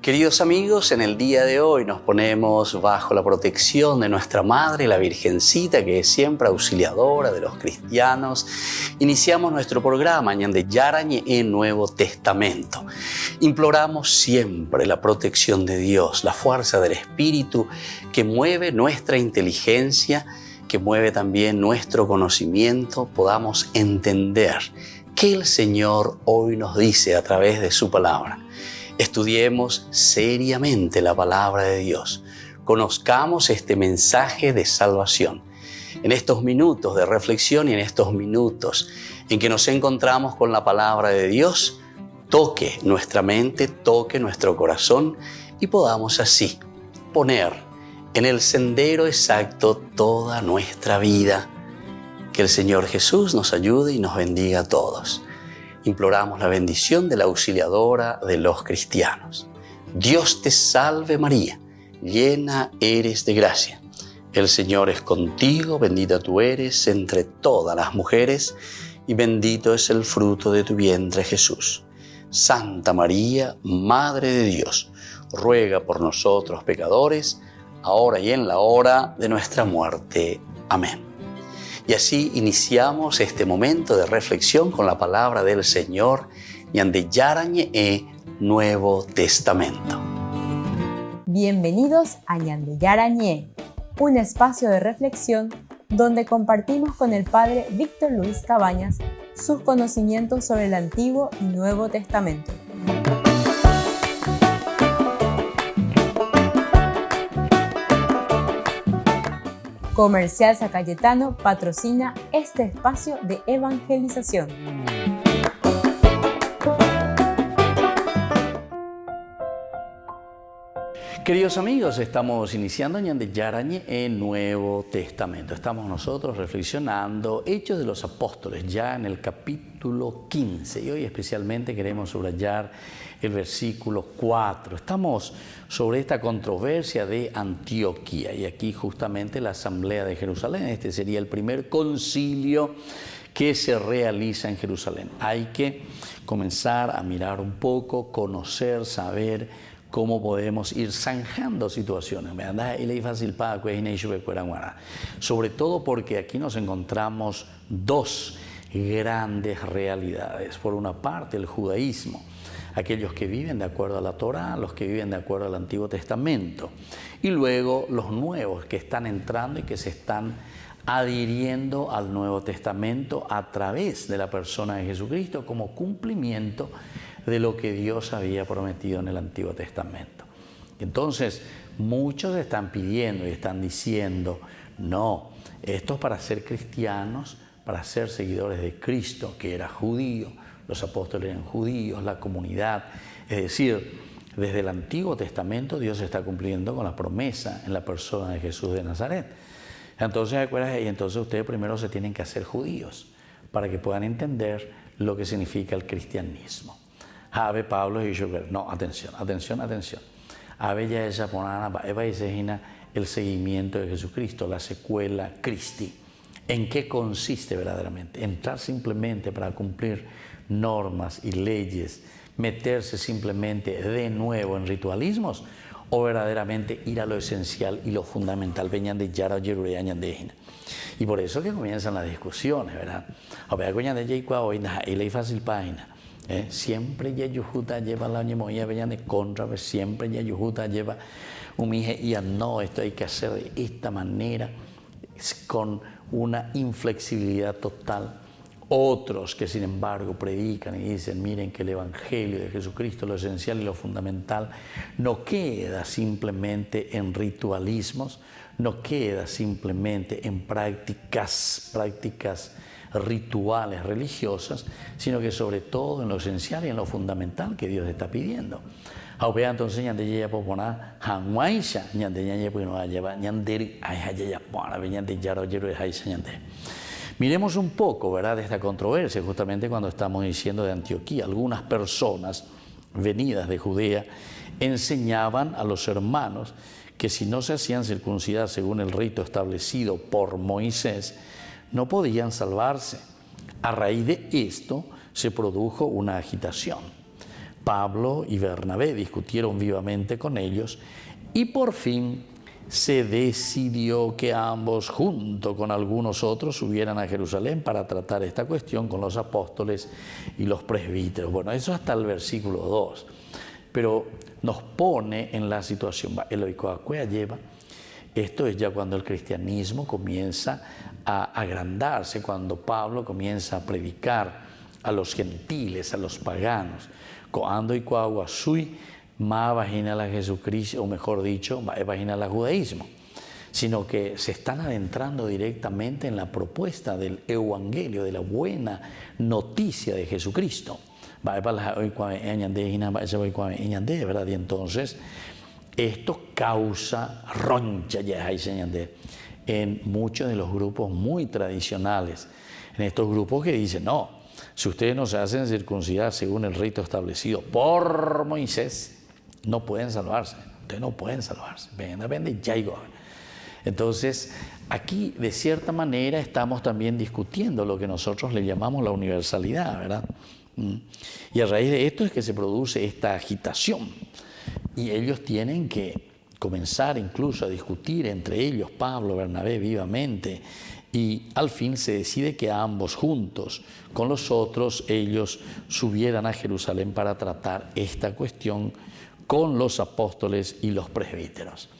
Queridos amigos, en el día de hoy nos ponemos bajo la protección de nuestra Madre, la Virgencita, que es siempre auxiliadora de los cristianos. Iniciamos nuestro programa Ñande Yarañe en Nuevo Testamento. Imploramos siempre la protección de Dios, la fuerza del Espíritu que mueve nuestra inteligencia, que mueve también nuestro conocimiento, podamos entender qué el Señor hoy nos dice a través de su palabra. Estudiemos seriamente la palabra de Dios. Conozcamos este mensaje de salvación. En estos minutos de reflexión y en estos minutos en que nos encontramos con la palabra de Dios, toque nuestra mente, toque nuestro corazón y podamos así poner en el sendero exacto toda nuestra vida. Que el Señor Jesús nos ayude y nos bendiga a todos. Imploramos la bendición de la auxiliadora de los cristianos. Dios te salve María, llena eres de gracia. El Señor es contigo, bendita tú eres entre todas las mujeres y bendito es el fruto de tu vientre Jesús. Santa María, Madre de Dios, ruega por nosotros pecadores, ahora y en la hora de nuestra muerte. Amén. Y así iniciamos este momento de reflexión con la palabra del Señor, Ñande Yarañe Nuevo Testamento. Bienvenidos a Ñande Yarañe, un espacio de reflexión donde compartimos con el Padre Víctor Luis Cabañas sus conocimientos sobre el Antiguo y Nuevo Testamento. Comercial San Cayetano patrocina este espacio de evangelización. Queridos amigos, estamos iniciando Ñande Yarañe en Nuevo Testamento. Estamos nosotros reflexionando Hechos de los Apóstoles, ya en el capítulo 15. Y hoy especialmente queremos subrayar el versículo 4. Estamos sobre esta controversia de Antioquía y aquí justamente la Asamblea de Jerusalén. Este sería el primer concilio que se realiza en Jerusalén. Hay que comenzar a mirar un poco, conocer, saber cómo podemos ir zanjando situaciones. Sobre todo porque aquí nos encontramos dos grandes realidades. Por una parte, el judaísmo, aquellos que viven de acuerdo a la Torá, los que viven de acuerdo al Antiguo Testamento, y luego los nuevos que están entrando y que se están adhiriendo al Nuevo Testamento a través de la persona de Jesucristo como cumplimiento de lo que Dios había prometido en el Antiguo Testamento. Entonces, muchos están pidiendo y están diciendo, no, esto es para ser cristianos, para ser seguidores de Cristo, que era judío, los apóstoles eran judíos, la comunidad. Es decir, desde el Antiguo Testamento Dios está cumpliendo con la promesa en la persona de Jesús de Nazaret. Entonces, ¿acuerdas? Y entonces ustedes primero se tienen que hacer judíos para que puedan entender lo que significa el cristianismo. Ave Pablo y yo, no, atención. Ave ya esa ponana, eva y el seguimiento de Jesucristo, la secuela Christi. ¿En qué consiste verdaderamente? Entrar simplemente para cumplir normas y leyes, meterse simplemente de nuevo en ritualismos, o verdaderamente ir a lo esencial y lo fundamental. Y por eso que comienzan las discusiones, ¿verdad? Siempre ya yujuta lleva la ñemoya veñan de contra, siempre ya yujuta lleva un hije y no, esto hay que hacer de esta manera, con una inflexibilidad total. Otros que sin embargo predican y dicen, miren que el Evangelio de Jesucristo, lo esencial y lo fundamental, no queda simplemente en ritualismos, no queda simplemente en prácticas rituales religiosas, sino que sobre todo en lo esencial y en lo fundamental que Dios está pidiendo. Entonces, miremos un poco, ¿verdad?, de esta controversia, justamente cuando estamos diciendo de Antioquía. Algunas personas venidas de Judea enseñaban a los hermanos que si no se hacían circuncidar según el rito establecido por Moisés, no podían salvarse. A raíz de esto se produjo una agitación. Pablo y Bernabé discutieron vivamente con ellos y por fin se decidió que ambos, junto con algunos otros, subieran a Jerusalén para tratar esta cuestión con los apóstoles y los presbíteros. Bueno, eso hasta el versículo 2, pero nos pone en la situación. Esto es ya cuando el cristianismo comienza a agrandarse, cuando Pablo comienza a predicar a los gentiles, a los paganos. Cuando y cuando sui más vagina la Jesucristo, o mejor dicho, más vagina la judaísmo, sino que se están adentrando directamente en la propuesta del evangelio, de la buena noticia de Jesucristo. ¿Verdad? Y entonces esto causa roncha en muchos de los grupos muy tradicionales, en estos grupos que dicen, no, si ustedes no se hacen circuncidar según el rito establecido por Moisés, no pueden salvarse. Ustedes no pueden salvarse. Entonces, aquí de cierta manera estamos también discutiendo lo que nosotros le llamamos la universalidad, ¿verdad? Y a raíz de esto es que se produce esta agitación. Y ellos tienen que comenzar incluso a discutir entre ellos, Pablo, Bernabé, vivamente. Y al fin se decide que ambos juntos con los otros, ellos subieran a Jerusalén para tratar esta cuestión con los apóstoles y los presbíteros.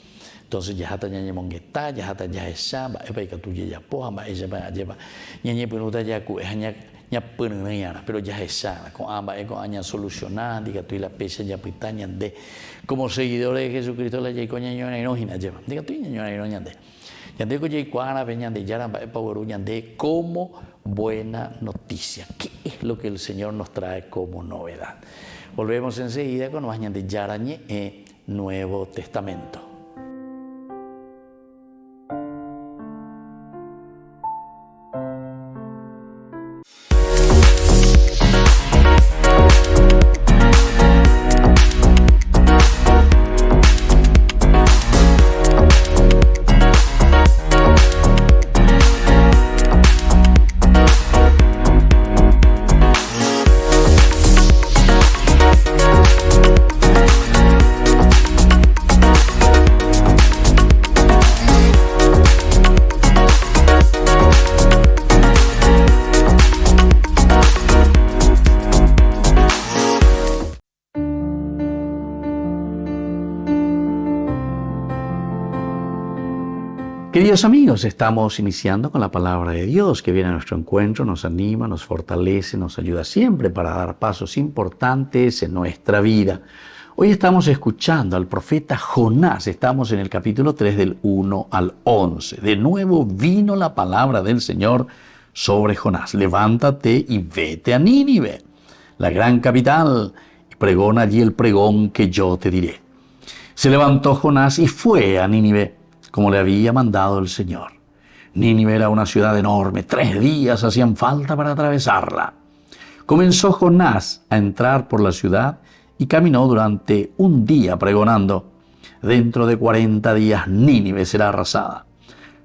Entonces, ya está ñañe mongueta, ya está ya esa, va a que tú ya poja, va ella va a llevar ñañe penuta ya cu es ña penuñana, pero ya esa, con ambas con aña solucionada, diga tú y la pesa ya pitaña de como seguidores de Jesucristo la ya con ñañona y no gina lleva, diga tú y ñañona y no ñande. Yande con ya cuana peñan de yaran va power ñande como buena noticia. ¿Qué es lo que el Señor nos trae como novedad? Volvemos enseguida con más ñande yarañe Nuevo Testamento. Queridos amigos, estamos iniciando con la palabra de Dios que viene a nuestro encuentro, nos anima, nos fortalece, nos ayuda siempre para dar pasos importantes en nuestra vida. Hoy estamos escuchando al profeta Jonás, estamos en el capítulo 3 del 1 al 11. De nuevo vino la palabra del Señor sobre Jonás. Levántate y vete a Nínive, la gran capital, y pregona allí el pregón que yo te diré. Se levantó Jonás y fue a Nínive, como le había mandado el Señor. Nínive era una ciudad enorme, 3 días hacían falta para atravesarla. Comenzó Jonás a entrar por la ciudad y caminó durante un día pregonando: dentro de 40 días Nínive será arrasada.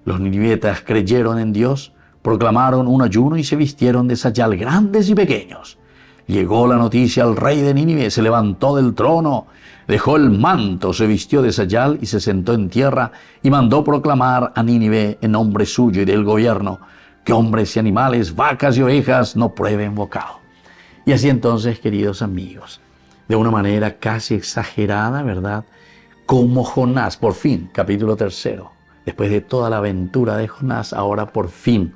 Los ninivetas creyeron en Dios, proclamaron un ayuno y se vistieron de sayal, grandes y pequeños. Llegó la noticia al rey de Nínive, se levantó del trono, dejó el manto, se vistió de sayal y se sentó en tierra y mandó proclamar a Nínive en nombre suyo y del gobierno que hombres y animales, vacas y ovejas no prueben bocado. Y así entonces, queridos amigos, de una manera casi exagerada, ¿verdad? Como Jonás, por fin, capítulo 3, después de toda la aventura de Jonás, ahora por fin,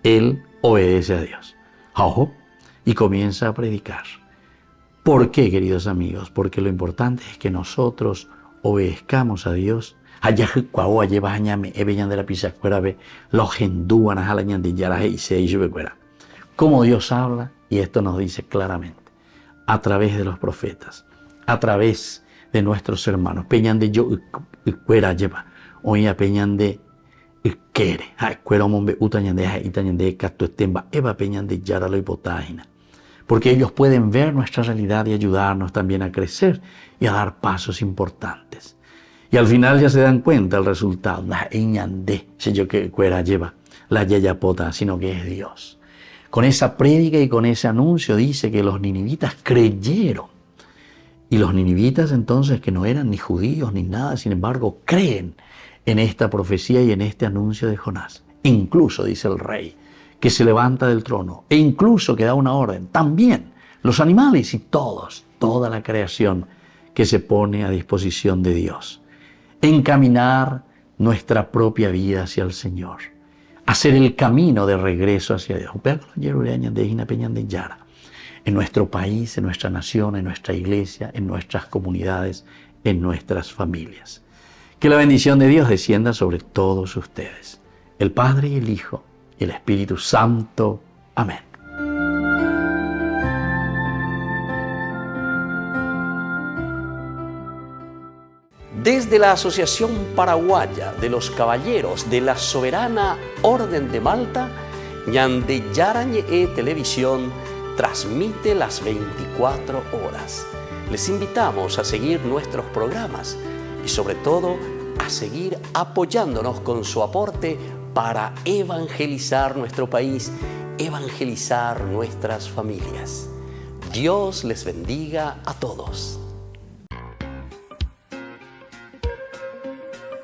él obedece a Dios. Ojo, y comienza a predicar. ¿Por qué, queridos amigos? Porque lo importante es que nosotros obedezcamos a Dios. Como Dios habla, y esto nos dice claramente, a través de los profetas, a través de nuestros hermanos. Peñan de yo, cuera lleva, oía peñan de quere, cuera mombe utañande, itañande, catuestemba, eva peñan de yara lo hipotágina. Porque ellos pueden ver nuestra realidad y ayudarnos también a crecer y a dar pasos importantes. Y al final ya se dan cuenta el resultado. La ñandé, sé yo que cuera lleva, la yayapota, sino que es Dios. Con esa prédica y con ese anuncio dice que los ninivitas creyeron. Y los ninivitas entonces, que no eran ni judíos ni nada, sin embargo, creen en esta profecía y en este anuncio de Jonás. Incluso, dice el rey, que se levanta del trono, e incluso que da una orden, también los animales y toda la creación que se pone a disposición de Dios. Encaminar nuestra propia vida hacia el Señor, hacer el camino de regreso hacia Dios. En nuestro país, en nuestra nación, en nuestra iglesia, en nuestras comunidades, en nuestras familias. Que la bendición de Dios descienda sobre todos ustedes, el Padre y el Hijo y el Espíritu Santo. Amén. Desde la Asociación Paraguaya de los Caballeros de la Soberana Orden de Malta, Ñande Yarañe Televisión transmite las 24 horas. Les invitamos a seguir nuestros programas y sobre todo a seguir apoyándonos con su aporte para evangelizar nuestro país, evangelizar nuestras familias. Dios les bendiga a todos.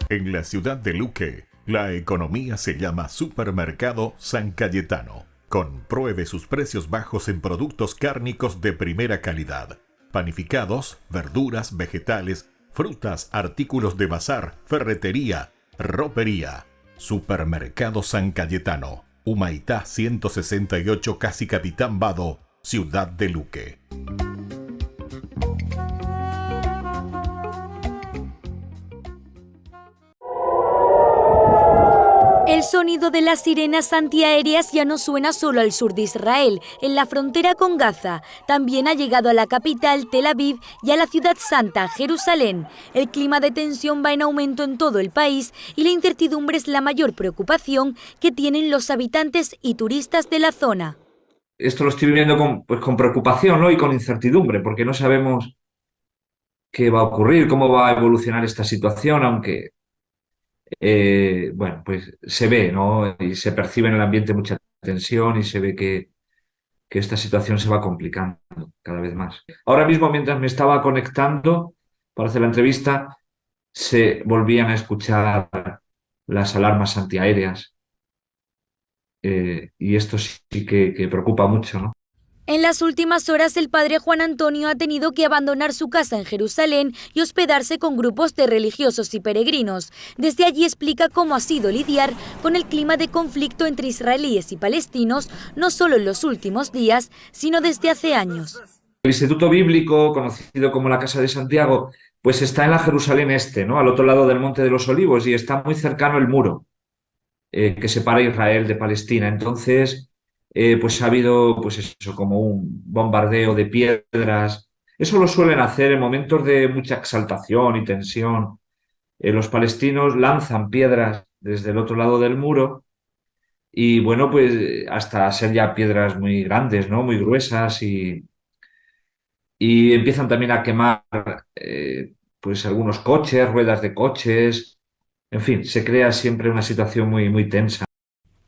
En la ciudad de Luque, la economía se llama Supermercado San Cayetano. Compruebe sus precios bajos en productos cárnicos de primera calidad. Panificados, verduras, vegetales, frutas, artículos de bazar, ferretería, ropería. Supermercado San Cayetano, Humaitá 168, Casi Capitán Vado, ciudad de Luque. El sonido de las sirenas antiaéreas ya no suena solo al sur de Israel, en la frontera con Gaza. También ha llegado a la capital, Tel Aviv, y a la ciudad santa, Jerusalén. El clima de tensión va en aumento en todo el país y la incertidumbre es la mayor preocupación que tienen los habitantes y turistas de la zona. Esto lo estoy viviendo con preocupación, ¿no? Y con incertidumbre, porque no sabemos qué va a ocurrir, cómo va a evolucionar esta situación, aunque... bueno, pues se ve, ¿no? Y se percibe en el ambiente mucha tensión y se ve que esta situación se va complicando cada vez más. Ahora mismo, mientras me estaba conectando para hacer la entrevista, se volvían a escuchar las alarmas antiaéreas y esto sí que preocupa mucho, ¿no? En las últimas horas, el padre Juan Antonio ha tenido que abandonar su casa en Jerusalén y hospedarse con grupos de religiosos y peregrinos. Desde allí explica cómo ha sido lidiar con el clima de conflicto entre israelíes y palestinos, no solo en los últimos días, sino desde hace años. El Instituto Bíblico, conocido como la Casa de Santiago, pues está en la Jerusalén Este, ¿no? Al otro lado del Monte de los Olivos, y está muy cercano el muro que separa Israel de Palestina. Entonces... pues ha habido, pues eso, como un bombardeo de piedras. Eso lo suelen hacer en momentos de mucha exaltación y tensión. Los palestinos lanzan piedras desde el otro lado del muro y, bueno, pues hasta ser ya piedras muy grandes, ¿no? Muy gruesas y empiezan también a quemar pues algunos coches, ruedas de coches. En fin, se crea siempre una situación muy, muy tensa.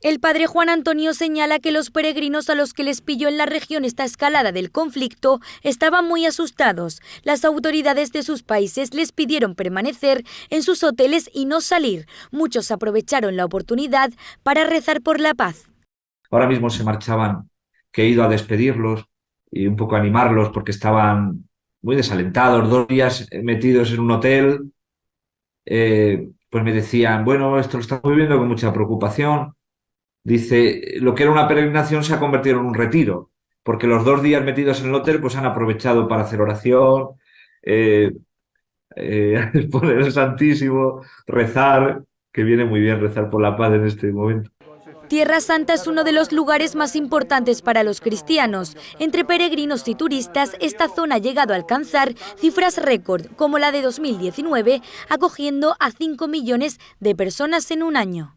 El padre Juan Antonio señala que los peregrinos a los que les pilló en la región esta escalada del conflicto estaban muy asustados. Las autoridades de sus países les pidieron permanecer en sus hoteles y no salir. Muchos aprovecharon la oportunidad para rezar por la paz. Ahora mismo se marchaban, que he ido a despedirlos y un poco a animarlos porque estaban muy desalentados, 2 días metidos en un hotel. Pues me decían, bueno, esto lo estamos viviendo con mucha preocupación. Dice, lo que era una peregrinación se ha convertido en un retiro, porque los 2 días metidos en el hotel pues han aprovechado para hacer oración, poner el Santísimo, rezar, que viene muy bien rezar por la paz en este momento. Tierra Santa es uno de los lugares más importantes para los cristianos. Entre peregrinos y turistas, esta zona ha llegado a alcanzar cifras récord, como la de 2019, acogiendo a 5 millones de personas en un año.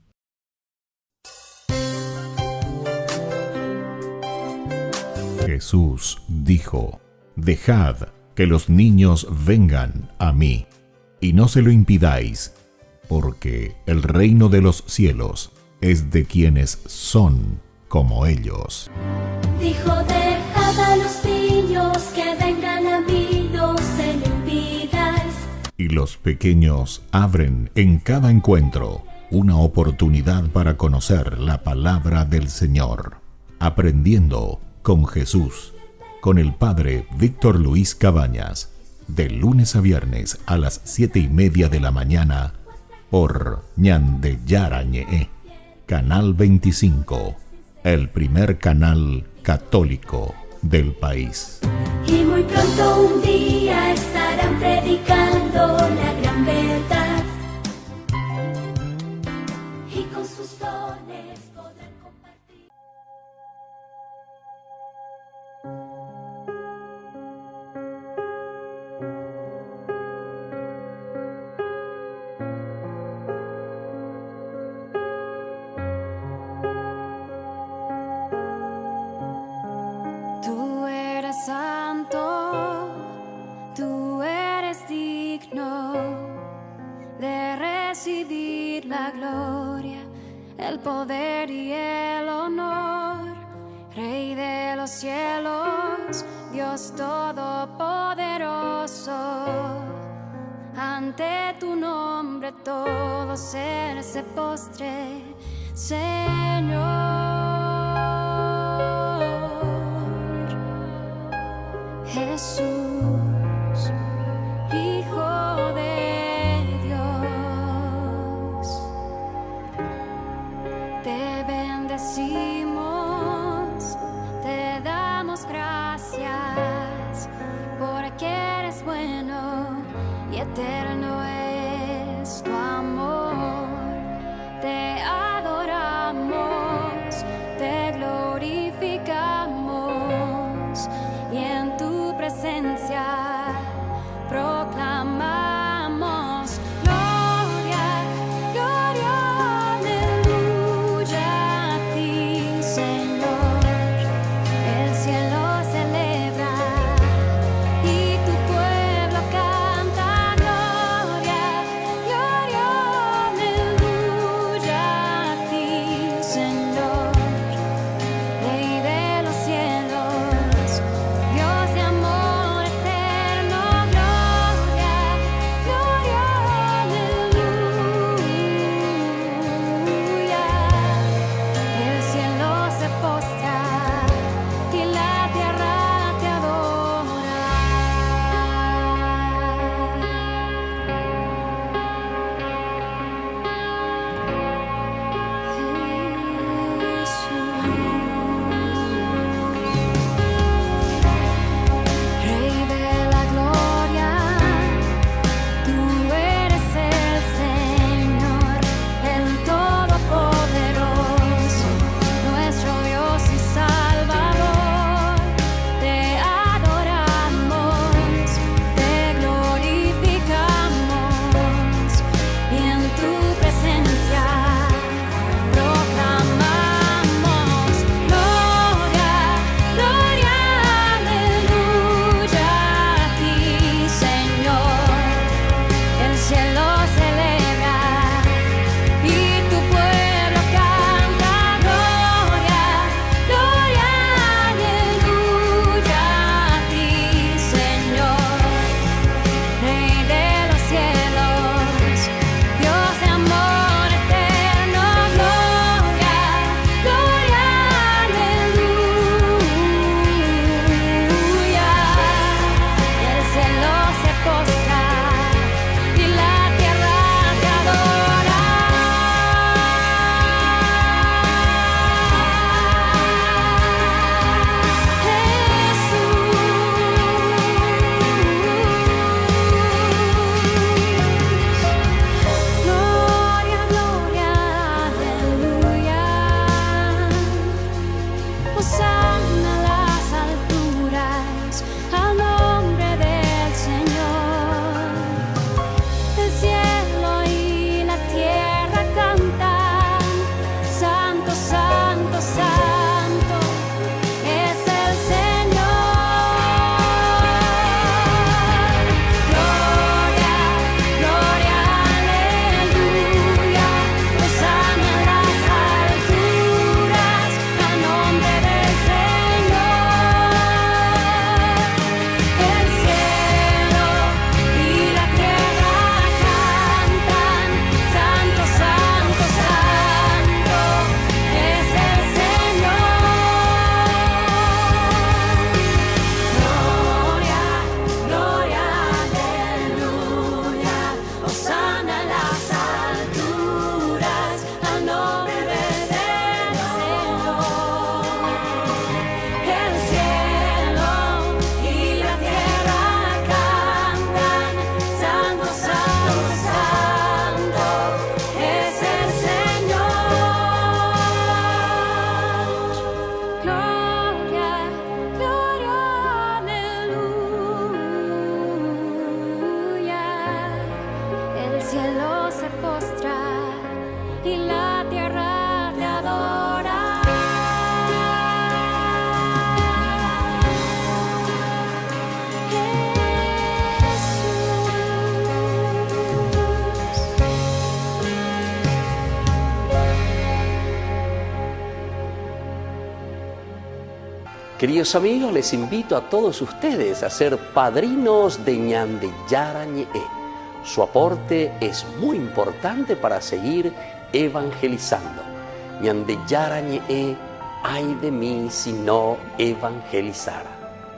Jesús dijo: «Dejad que los niños vengan a mí, y no se lo impidáis, porque el reino de los cielos es de quienes son como ellos». Dijo: «Dejad a los niños que vengan a mí, no se Y los pequeños abren en cada encuentro una oportunidad para conocer la palabra del Señor. Aprendiendo con Jesús, con el Padre Víctor Luis Cabañas, de lunes a viernes a las 7:30 de la mañana, por Ñande Yarañe, Canal 25, el primer canal católico del país. Y muy pronto un día estarán predicando la gran verdad, y con sus dones podrán compartir. Tú eres santo, tú eres digno de recibir la gloria, el poder y el honor. Rey de los cielos, Dios todopoderoso, ante tu nombre todo ser se postre, Señor. Jesús, Hijo de Dios, te bendecimos, te damos gracias, porque eres bueno y eterno es tu amor. Te adoramos, te glorificamos, y en tu presencia proclamamos gloria, gloria, aleluya a ti, Señor. El cielo celebra y tu pueblo canta gloria, postrar y la tierra te adora. Queridos amigos, les invito a todos ustedes a ser padrinos de Ñande Yarañe. Su aporte es muy importante para seguir evangelizando. Ñande Yarañe, ay de mí si no evangelizara.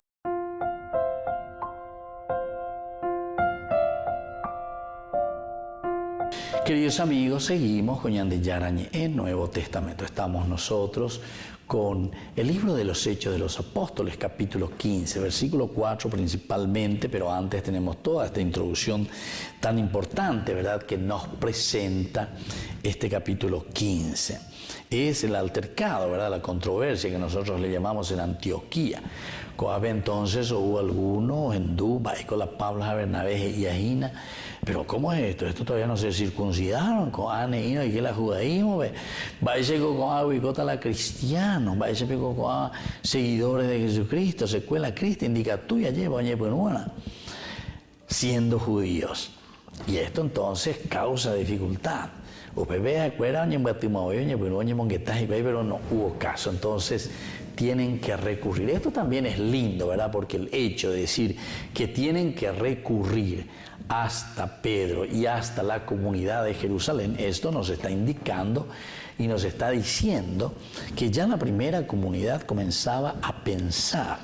Queridos amigos, seguimos con Ñande Yarañe en Nuevo Testamento. Estamos nosotros con el libro de los Hechos de los Apóstoles, capítulo 15, versículo 4 principalmente, pero antes tenemos toda esta introducción tan importante, ¿verdad?, que nos presenta este capítulo 15. Es el altercado, ¿verdad?, la controversia que nosotros le llamamos en Antioquía. Coabe entonces hubo algunos en Dubái con la Pablo, Bernabé y Agina. Pero ¿cómo es esto? Esto todavía no se circuncidaron con Aneino y que la judaísmo, va a ser con agua la cristiano, va a ser con seguidores de Jesucristo, secuela Cristo, indica tuya lleva siendo judíos. Y esto entonces causa dificultad. Pero no hubo caso, entonces tienen que recurrir. Esto también es lindo, ¿verdad? Porque el hecho de decir que tienen que recurrir hasta Pedro y hasta la comunidad de Jerusalén, esto nos está indicando y nos está diciendo que ya la primera comunidad comenzaba a pensar.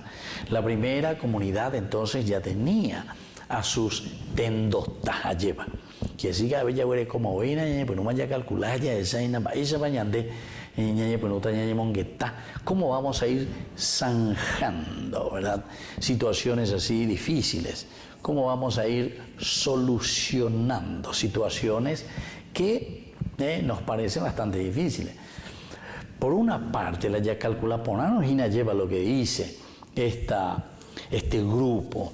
La primera comunidad entonces ya tenía a sus tendotas lleva. Que si que había huele como hoy pues no vaya a calcular ya esa bañande cómo vamos a ir zanjando, ¿verdad?, situaciones así difíciles, cómo vamos a ir solucionando situaciones que nos parecen bastante difíciles. Por una parte, la ya calcula ponernos y lleva lo que dice este grupo,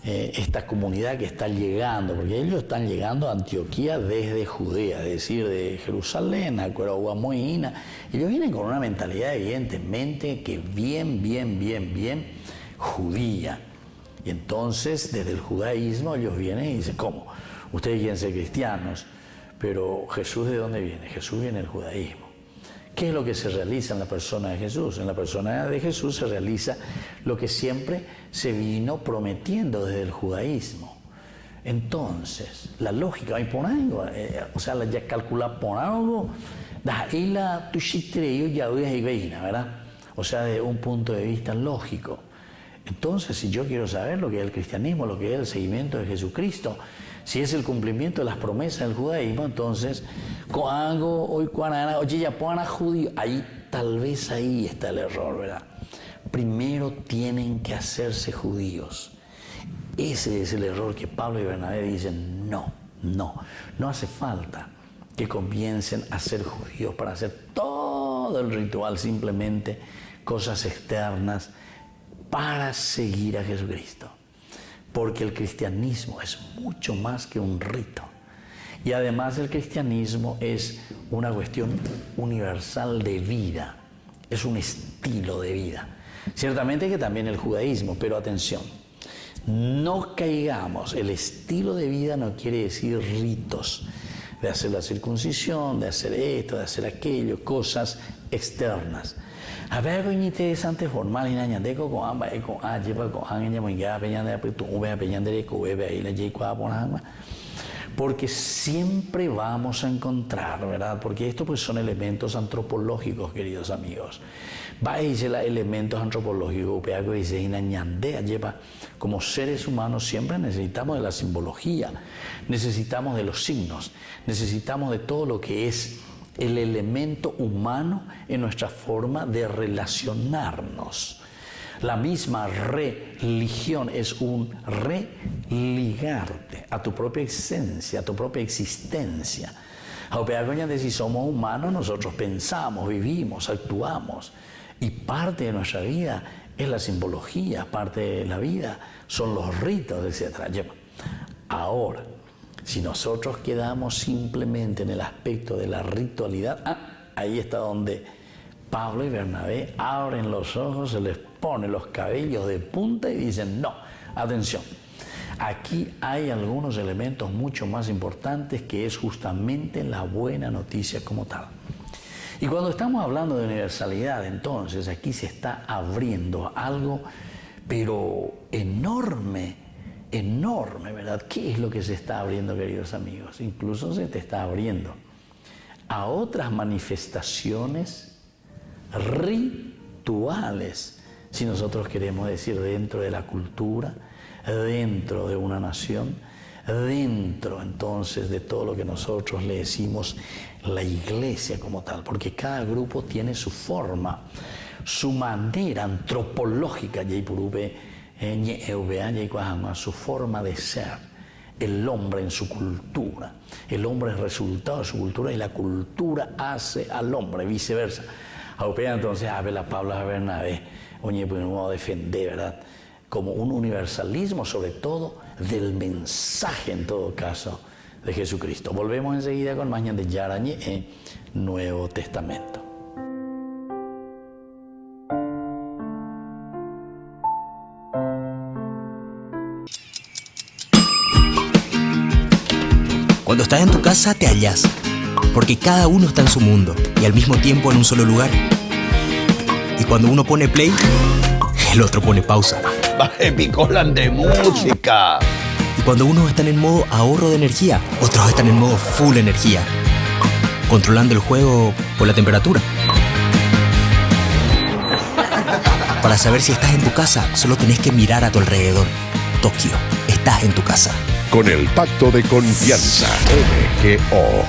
esta comunidad que está llegando, porque ellos están llegando a Antioquía desde Judea, es decir, de Jerusalén, a Cuerahuamoína. Ellos vienen con una mentalidad evidentemente que bien judía. Y entonces, desde el judaísmo, ellos vienen y dicen, ¿cómo? Ustedes quieren ser cristianos, pero ¿Jesús de dónde viene? Jesús viene del judaísmo. ¿Qué es lo que se realiza en la persona de Jesús? En la persona de Jesús se realiza lo que siempre se vino prometiendo desde el judaísmo. Entonces, la lógica, o sea, la ya calcula por algo, ¿verdad? O sea, desde un punto de vista lógico. Entonces, si yo quiero saber lo que es el cristianismo, lo que es el seguimiento de Jesucristo, si es el cumplimiento de las promesas del judaísmo, entonces, judío, tal vez ahí está el error, ¿verdad? Primero tienen que hacerse judíos. Ese es el error que Pablo y Bernabé dicen, no hace falta que comiencen a ser judíos para hacer todo el ritual, simplemente cosas externas para seguir a Jesucristo. Porque el cristianismo es mucho más que un rito. Y además el cristianismo es una cuestión universal de vida, es un estilo de vida. Ciertamente que también el judaísmo, pero atención, no caigamos, el estilo de vida no quiere decir ritos, de hacer la circuncisión, de hacer esto, de hacer aquello, cosas externas. A ver, algo interesante formal y nañandeco con amba con lleva con anya muy ya peñande apretu ube peñande co ube ahí la lleva por agua. Porque siempre vamos a encontrar, ¿verdad? Porque esto pues son elementos antropológicos, queridos amigos. Va a decir los elementos antropológicos, lleva como seres humanos siempre necesitamos de la simbología, necesitamos de los signos, necesitamos de todo lo que es el elemento humano en nuestra forma de relacionarnos. La misma religión es un religarte a tu propia esencia, a tu propia existencia. Si somos humanos, nosotros pensamos, vivimos, actuamos. Y parte de nuestra vida es la simbología, parte de la vida son los ritos, etc. Ahora, Si nosotros quedamos simplemente en el aspecto de la ritualidad, ahí está donde Pablo y Bernabé abren los ojos, se les pone los cabellos de punta y dicen, no, atención, aquí hay algunos elementos mucho más importantes que es justamente la buena noticia como tal. Y cuando estamos hablando de universalidad, entonces aquí se está abriendo algo, pero enorme, ¿verdad? ¿Qué es lo que se está abriendo, queridos amigos? Incluso se te está abriendo a otras manifestaciones rituales, si nosotros queremos decir, dentro de la cultura, dentro de una nación, dentro entonces de todo lo que nosotros le decimos la iglesia como tal, porque cada grupo tiene su forma, su manera antropológica, su forma de ser, el hombre en su cultura. El hombre es resultado de su cultura y la cultura hace al hombre, viceversa. Entonces, habla Pablo a Bernabé, podemos defender, ¿verdad? Como un universalismo, sobre todo, del mensaje, en todo caso, de Jesucristo. Volvemos enseguida con Mañana de Yarañé en Nuevo Testamento. Cuando estás en tu casa te hallas, porque cada uno está en su mundo y al mismo tiempo en un solo lugar. Y cuando uno pone play, el otro pone pausa. Baje picolan de música. Y cuando unos están en modo ahorro de energía, otros están en modo full energía, controlando el juego por la temperatura. Para saber si estás en tu casa, solo tenés que mirar a tu alrededor. Tokio, estás en tu casa. Con el Pacto de Confianza, MGO.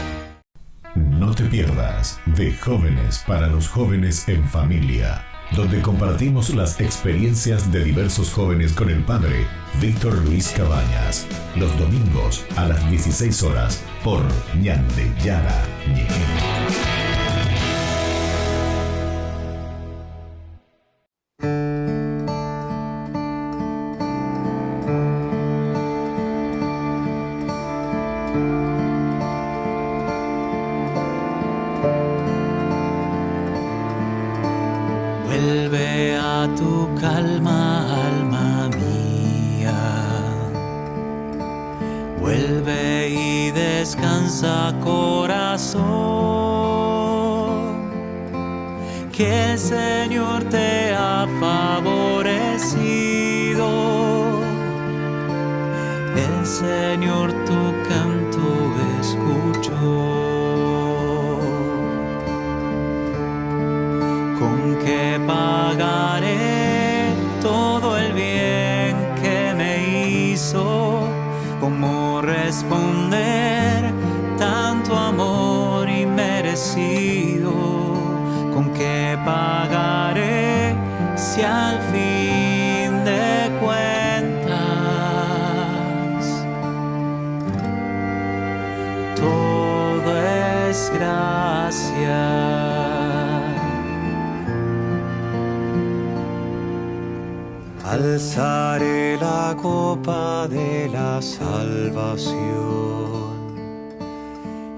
No te pierdas de Jóvenes para los Jóvenes en Familia, donde compartimos las experiencias de diversos jóvenes con el padre Víctor Luis Cabañas, los domingos a las 16 horas por Ñande Yara Ñeje. Vuelve a tu calma, alma mía. Vuelve y descansa, corazón. Que el Señor te ha favorecido. El Señor tu canto escuchó. ¿Con qué pagaré todo el bien que me hizo? ¿Cómo responder tanto amor inmerecido? ¿Con qué pagaré si al fin de cuentas todo es gracia? Alzaré la copa de la salvación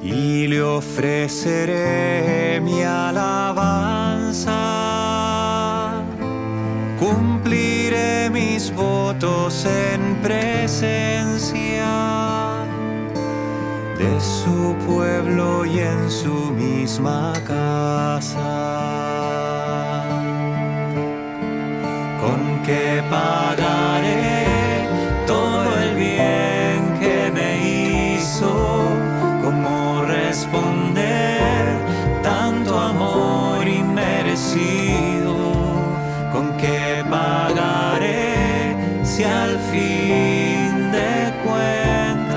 y le ofreceré mi alabanza. Cumpliré mis votos en presencia de su pueblo y en su misma casa. ¿Con qué pagaré todo el bien que me hizo? ¿Cómo responder tanto amor inmerecido? ¿Con qué pagaré si al fin de cuentas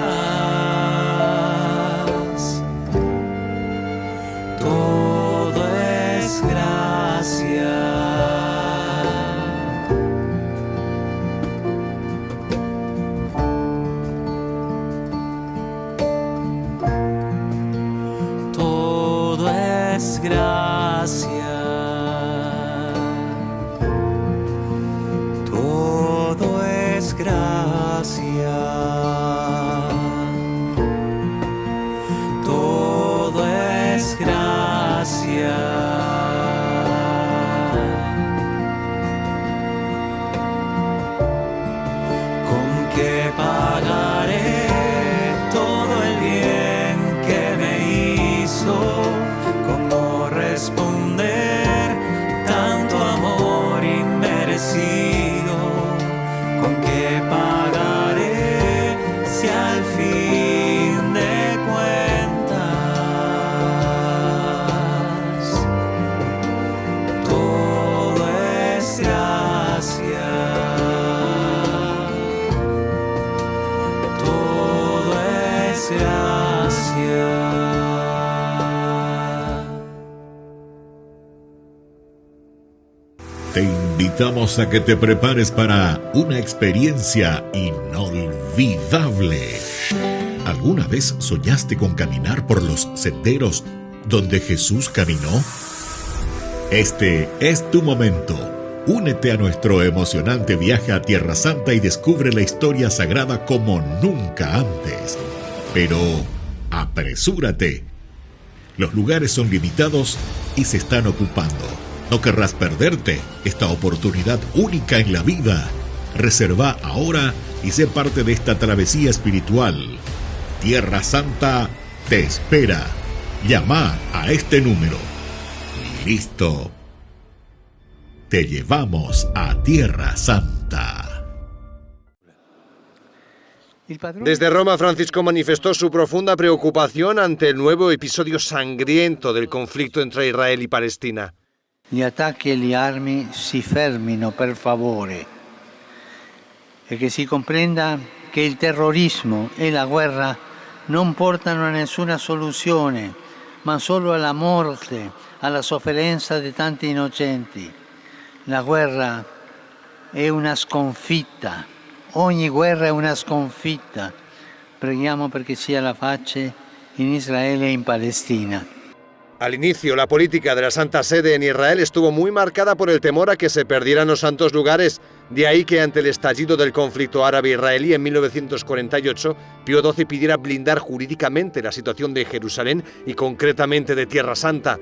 todo es gracia? Gracia, todo es gracia. Te invitamos a que te prepares para una experiencia inolvidable. ¿Alguna vez soñaste con caminar por los senderos donde Jesús caminó? Este es tu momento. Únete a nuestro emocionante viaje a Tierra Santa y descubre la historia sagrada como nunca antes. Pero apresúrate. Los lugares son limitados y se están ocupando. No querrás perderte esta oportunidad única en la vida. Reserva ahora y sé parte de esta travesía espiritual. Tierra Santa te espera. Llama a este número. Listo. Te llevamos a Tierra Santa. Desde Roma, Francisco manifestó su profunda preocupación ante el nuevo episodio sangriento del conflicto entre Israel y Palestina. Gli attacchi e le armi si fermino per favore e che si comprenda che il terrorismo e la guerra non portano a nessuna soluzione, ma solo alla morte, alla sofferenza di tanti innocenti. La guerra è una sconfitta, ogni guerra è una sconfitta. Preghiamo perché sia la pace in Israele e in Palestina. Al inicio, la política de la Santa Sede en Israel estuvo muy marcada por el temor a que se perdieran los santos lugares. De ahí que ante el estallido del conflicto árabe-israelí en 1948, Pío XII pidiera blindar jurídicamente la situación de Jerusalén y concretamente de Tierra Santa.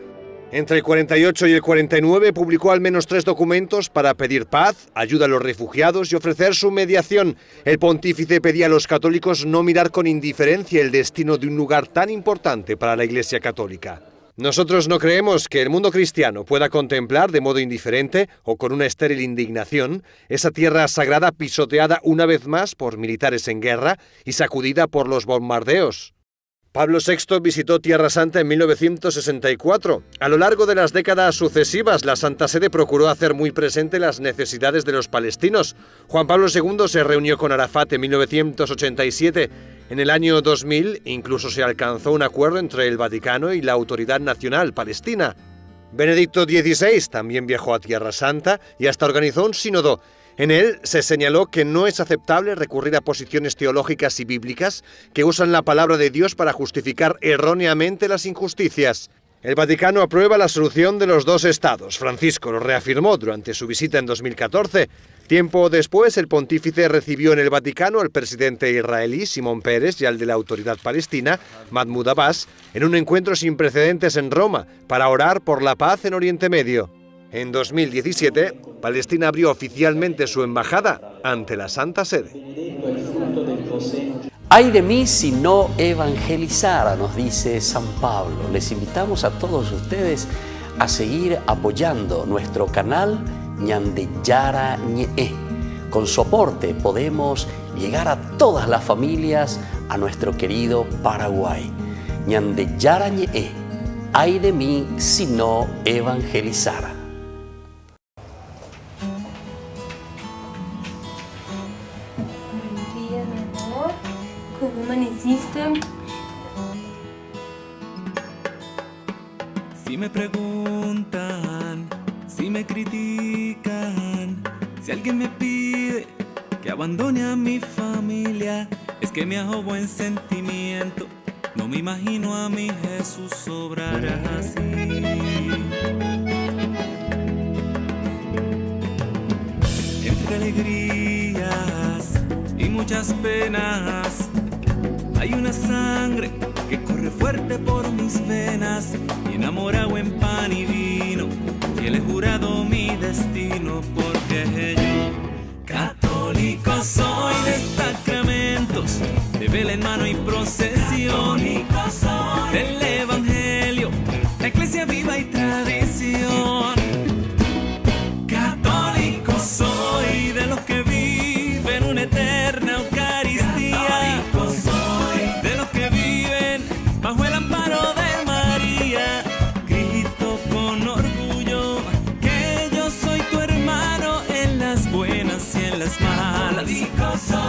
Entre el 48 y el 49 publicó al menos 3 documentos para pedir paz, ayuda a los refugiados y ofrecer su mediación. El pontífice pedía a los católicos no mirar con indiferencia el destino de un lugar tan importante para la Iglesia católica. Nosotros no creemos que el mundo cristiano pueda contemplar de modo indiferente o con una estéril indignación esa tierra sagrada pisoteada una vez más por militares en guerra y sacudida por los bombardeos. Pablo VI visitó Tierra Santa en 1964. A lo largo de las décadas sucesivas, la Santa Sede procuró hacer muy presente las necesidades de los palestinos. Juan Pablo II se reunió con Arafat en 1987. En el año 2000 incluso se alcanzó un acuerdo entre el Vaticano y la Autoridad Nacional Palestina. Benedicto XVI también viajó a Tierra Santa y hasta organizó un sínodo. En él se señaló que no es aceptable recurrir a posiciones teológicas y bíblicas que usan la palabra de Dios para justificar erróneamente las injusticias. El Vaticano aprueba la solución de los 2 estados. Francisco lo reafirmó durante su visita en 2014. Tiempo después, el pontífice recibió en el Vaticano al presidente israelí Simón Peres y al de la Autoridad Palestina, Mahmoud Abbas, en un encuentro sin precedentes en Roma para orar por la paz en Oriente Medio. En 2017, Palestina abrió oficialmente su embajada ante la Santa Sede. Ay de mí si no evangelizara, nos dice San Pablo. Les invitamos a todos ustedes a seguir apoyando nuestro canal Ñande Yara Ñe. Con su aporte podemos llegar a todas las familias a nuestro querido Paraguay. Ñande Yara Ñe. Ay de mí si no evangelizara. ¿Cómo amaneciste? Si me preguntan, si me critican, si alguien me pide que abandone a mi familia, es que me ahogo en sentimiento. No me imagino a mi Jesús obrar así. Entre alegrías y muchas penas, hay una sangre que corre fuerte por mis venas, y enamorado en pan y vino, y he jurado mi destino, porque yo, católico soy de sacramentos, de vela en mano y procesión, del evangelio, la iglesia viva y tradición. Católico soy de los que viven una eterna Eucaristía. Católico soy de los que viven bajo el amparo de María. Grito con orgullo que yo soy tu hermano en las buenas y en las malas. Católico soy.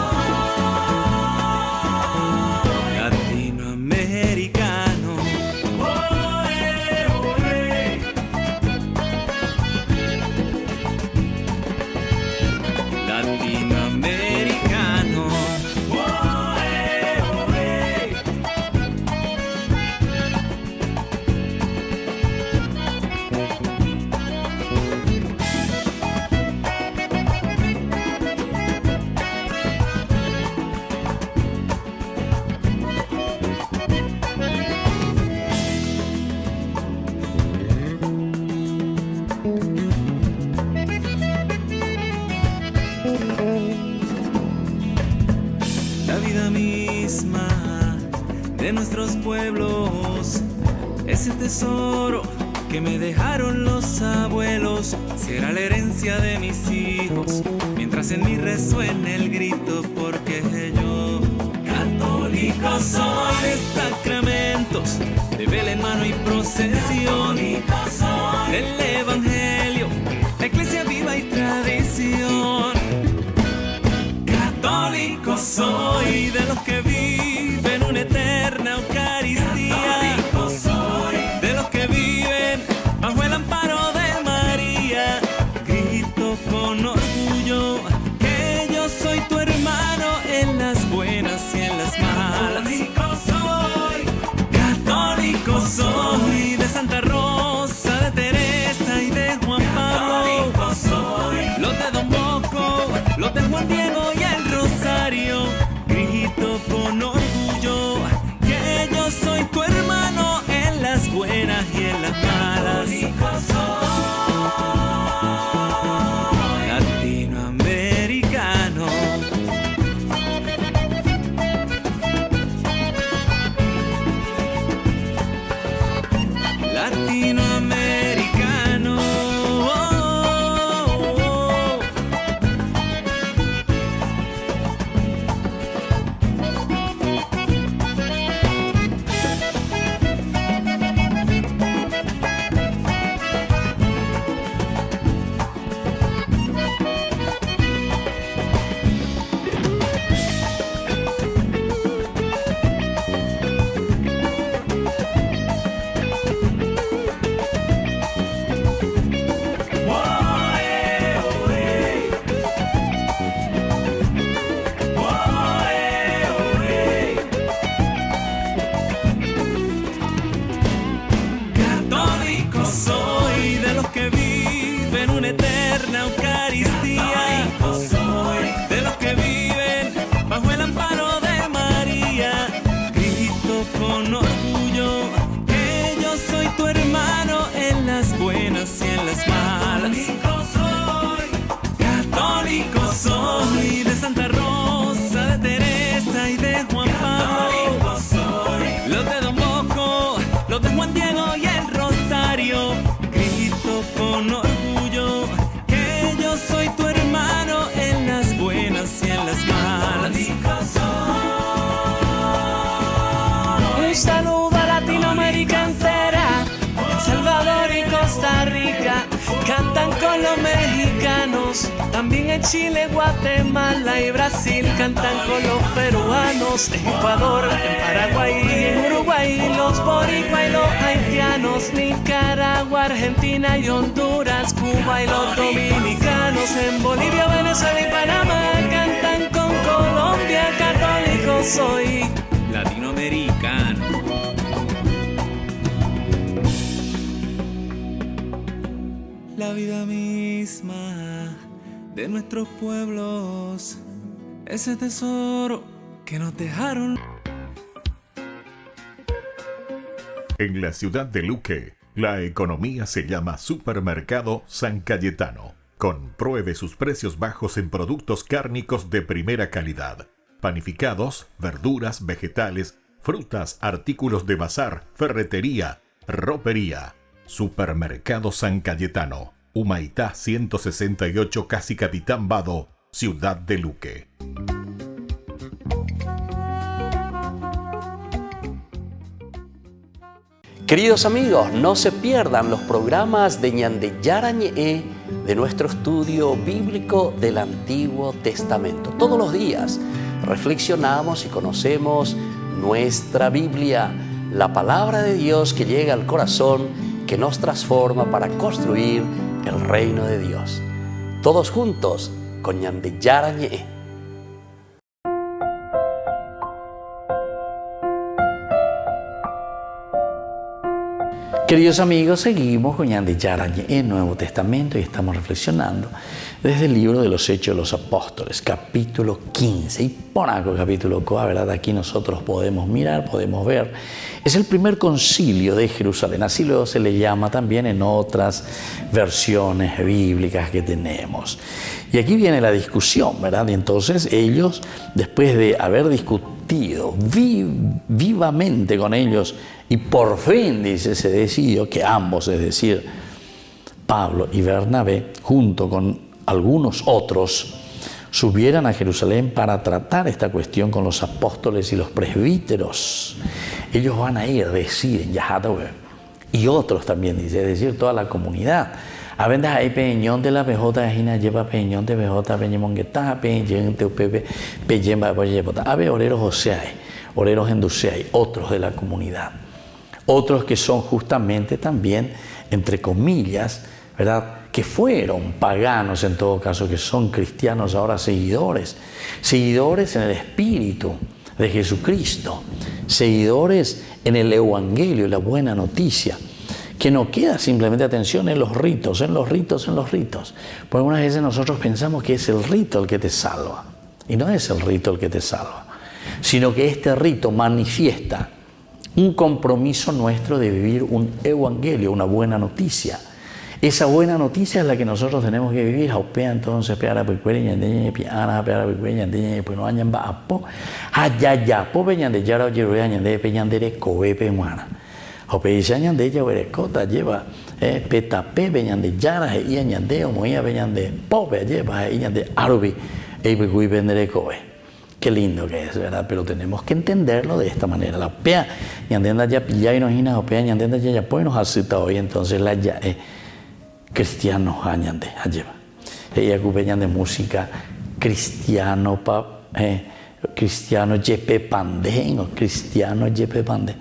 de nuestros pueblos. Ese tesoro que me dejaron los abuelos será la herencia de mis hijos, mientras en mí resuene el grito, porque yo católico soy. De sacramentos, de vela en mano y procesión, del evangelio, la iglesia viva y tradición. Católico soy, de los que viven una eterna Eucaristía. Católico soy, de los que viven bajo el amparo de María. Grito con orgullo que yo soy tu hermano en las buenas y en las malas. Católico soy, de Santa Rosa, de Teresa y de Juan Pablo. Católico soy, los de Don Bosco, los de Juan Diego y el Rosario. Grito con orgullo que yo soy tu hermano en las buenas y en las malas. Latinoamericano. Latinoamericano. Católico soy, de los que viven una eterna Eucaristía. Católico soy, de los que viven bajo el amparo de María. Grito con orgullo que yo soy tu hermano en las buenas y en las malas. Católico soy, de Santa Rosa, de Teresa y de Juan Pablo. Los de Don Bosco, los de Juan Diego y el Rosario. Grito con orgullo que yo soy tu hermano en las buenas y en las malas. Un saludo a Latinoamérica entera, Salvador y Costa Rica, cantan con los mexicanos. También en Chile, Guatemala y Brasil cantan con los peruanos. En Ecuador, en Paraguay y en Uruguay los boricua y los haitianos. Nicaragua, Argentina y Honduras, Cuba y los dominicanos. En Bolivia, Venezuela y Panamá cantan con Colombia. Católico soy, Latinoamericano. La vida misma de nuestros pueblos, ese tesoro que nos dejaron. En la ciudad de Luque, la economía se llama Supermercado San Cayetano. Compruebe sus precios bajos en productos cárnicos de primera calidad. Panificados, verduras, vegetales, frutas, artículos de bazar, ferretería, ropería. Supermercado San Cayetano, Humaitá 168, casi Capitán Vado, ciudad de Luque. Queridos amigos, no se pierdan los programas de Ñande Yarañe de nuestro estudio bíblico del Antiguo Testamento. Todos los días reflexionamos y conocemos nuestra Biblia, la palabra de Dios que llega al corazón, que nos transforma para construir el reino de Dios. Todos juntos con Ñande Yarañe. Queridos amigos, seguimos con Ñande Yarañe en el Nuevo Testamento y estamos reflexionando desde el libro de los Hechos de los Apóstoles, capítulo 15. Y ponaco capítulo 4, ¿verdad? Aquí nosotros podemos mirar, podemos ver. Es el primer concilio de Jerusalén, así luego se le llama también en otras versiones bíblicas que tenemos. Y aquí viene la discusión, ¿verdad? Y entonces ellos, después de haber discutido comprometido vivamente con ellos y por fin, dice, se decidió que ambos, es decir, Pablo y Bernabé, junto con algunos otros, subieran a Jerusalén para tratar esta cuestión con los apóstoles y los presbíteros. Ellos van a ir, deciden, y otros también, dice, es decir, toda la comunidad. A veces hay peñón de la PJ, lleva peñón de PJ, peñón que está, peñón de UPP, peñón de PJ. A ver, oreros Oseae, oreros Enduseae, otros de la comunidad. Otros que son justamente también, entre comillas, ¿verdad?, que fueron paganos en todo caso, que son cristianos ahora seguidores en el espíritu de Jesucristo, seguidores en el evangelio, la buena noticia, que no queda simplemente atención en los ritos. Porque algunas veces nosotros pensamos que es el rito el que te salva, y no es el rito el que te salva, sino que este rito manifiesta un compromiso nuestro de vivir un evangelio, una buena noticia. Esa buena noticia es la que nosotros tenemos que vivir. Entonces, qué lindo que es, ¿verdad? Pero tenemos que entenderlo de esta manera. La pea, y entonces la ya cristianos añande, ella ocupan de música cristiano cristiano yepe pande o cristiano yepe pande.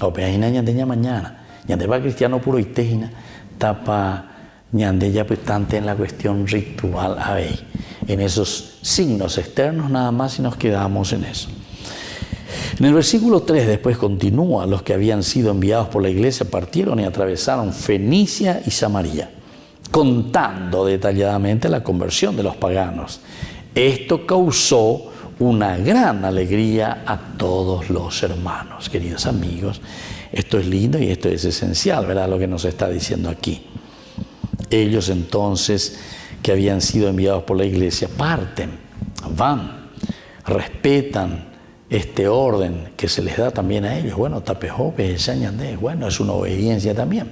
O pea hina ñande mañana, ñande va cristiano puro itejina, tapa ñande ya pues tante en la cuestión ritual ahí, en esos signos externos nada más, y nos quedamos en eso. En el versículo 3 después continúa: los que habían sido enviados por la iglesia partieron y atravesaron Fenicia y Samaria, contando detalladamente la conversión de los paganos. Esto causó una gran alegría a todos los hermanos. Queridos amigos, esto es lindo y esto es esencial, ¿verdad?, lo que nos está diciendo aquí. Ellos entonces, que habían sido enviados por la iglesia, parten, van, respetan este orden que se les da también a ellos. Bueno, tapejope, sañandé, bueno, es una obediencia también.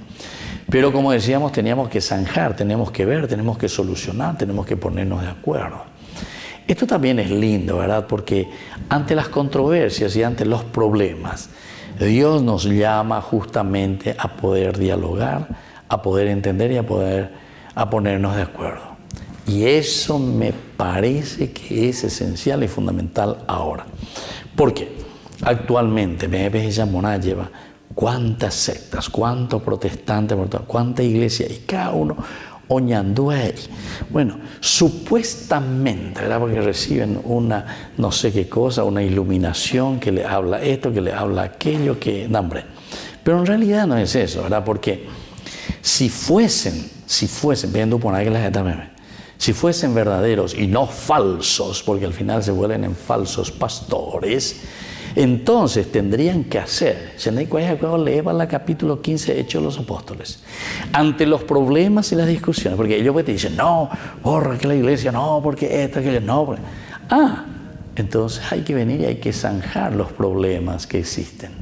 Pero como decíamos, teníamos que zanjar, tenemos que ver, tenemos que solucionar, tenemos que ponernos de acuerdo. Esto también es lindo, ¿verdad? Porque ante las controversias y ante los problemas, Dios nos llama justamente a poder dialogar, a poder entender y a ponernos de acuerdo. Y eso me parece que es esencial y fundamental ahora. ¿Por qué? Actualmente, me lleva cuántas sectas, cuántos protestantes, cuánta iglesia, y cada uno oñando ahí. Bueno, supuestamente, ¿verdad?, porque reciben una no sé qué cosa, una iluminación que le habla esto, que le habla aquello, que no, hombre. Pero en realidad no es eso, ¿verdad? Porque si fuesen, viendo por ahí si fuesen verdaderos y no falsos, porque al final se vuelven en falsos pastores, entonces tendrían que hacer, leer el capítulo 15 de Hechos de los Apóstoles, ante los problemas y las discusiones, porque ellos pues te dicen, no, borra que la iglesia, no, porque esto, aquello, no. Porque... entonces hay que venir y hay que zanjar los problemas que existen.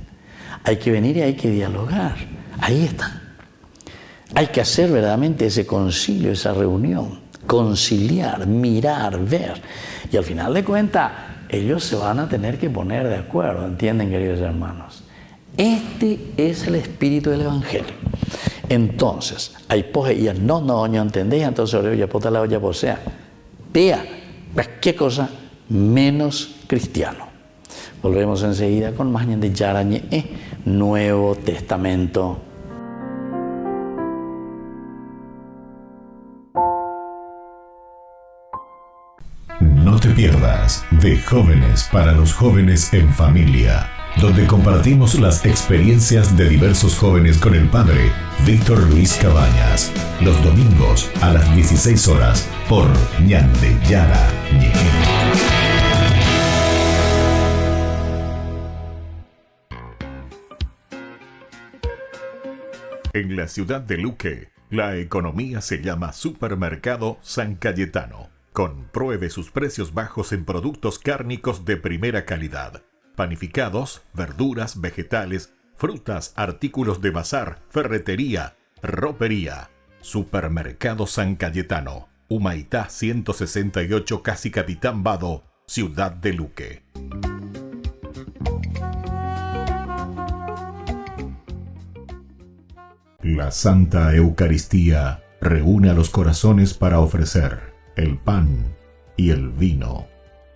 Hay que venir y hay que dialogar. Ahí está. Hay que hacer verdaderamente ese concilio, esa reunión, conciliar, mirar, ver. Y al final de cuentas, ellos se van a tener que poner de acuerdo, ¿entienden, queridos hermanos? Este es el espíritu del evangelio. Entonces, hay poseías, no entendéis, entonces ya pota la olla posea. Vea, ¿qué cosa? Menos cristiano. Volvemos enseguida con más de Yarañe, Nuevo Testamento. No te pierdas de Jóvenes para los Jóvenes en Familia, donde compartimos las experiencias de diversos jóvenes con el padre Víctor Luis Cabañas, los domingos a las 16 horas por Ñande Yara Ñe. En la ciudad de Luque, la economía se llama Supermercado San Cayetano. Compruebe sus precios bajos en productos cárnicos de primera calidad, panificados, verduras, vegetales, frutas, artículos de bazar, ferretería, ropería. Supermercado San Cayetano, Humaitá 168, casi Capitán Vado, Ciudad de Luque. La Santa Eucaristía reúne a los corazones para ofrecer el pan y el vino,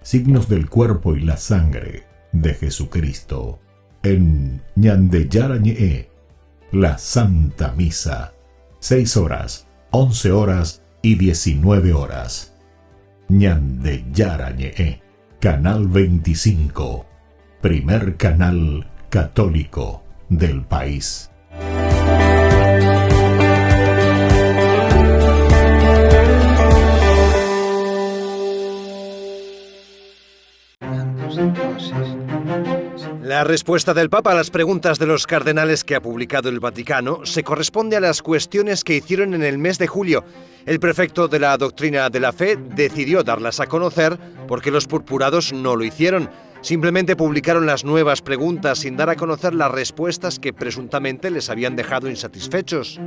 signos del cuerpo y la sangre de Jesucristo. En Ñandeyarañe, la Santa Misa, 6 horas, 11 horas y 19 horas. Ñandeyarañe, Canal 25, primer canal católico del país. La respuesta del Papa a las preguntas de los cardenales que ha publicado el Vaticano se corresponde a las cuestiones que hicieron en el mes de julio. El prefecto de la doctrina de la fe decidió darlas a conocer porque los purpurados no lo hicieron. Simplemente publicaron las nuevas preguntas sin dar a conocer las respuestas que presuntamente les habían dejado insatisfechos.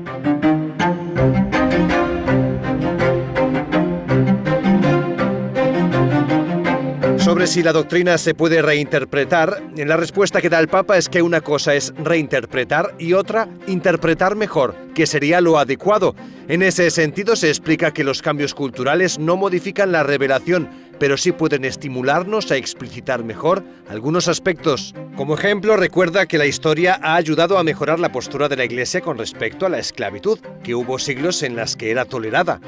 Sobre si la doctrina se puede reinterpretar, la respuesta que da el Papa es que una cosa es reinterpretar y otra interpretar mejor, que sería lo adecuado. En ese sentido se explica que los cambios culturales no modifican la revelación, pero sí pueden estimularnos a explicitar mejor algunos aspectos. Como ejemplo, recuerda que la historia ha ayudado a mejorar la postura de la Iglesia con respecto a la esclavitud, que hubo siglos en las que era tolerada.